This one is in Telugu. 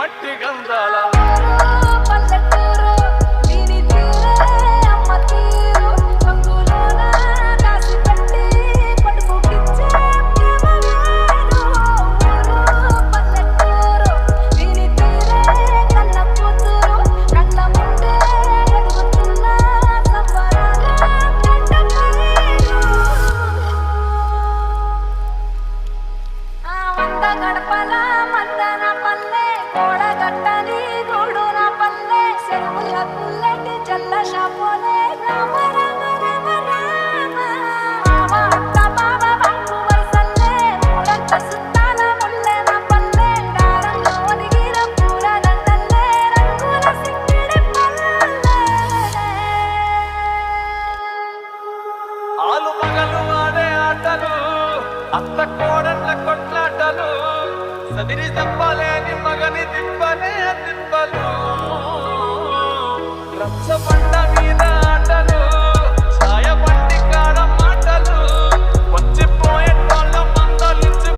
మట్టి గంధాల గడపల మందన పల్లె గోడగట్టని గూడున పల్లె చెరువుల పుల్లటి జల్ల షాపోలే రామరా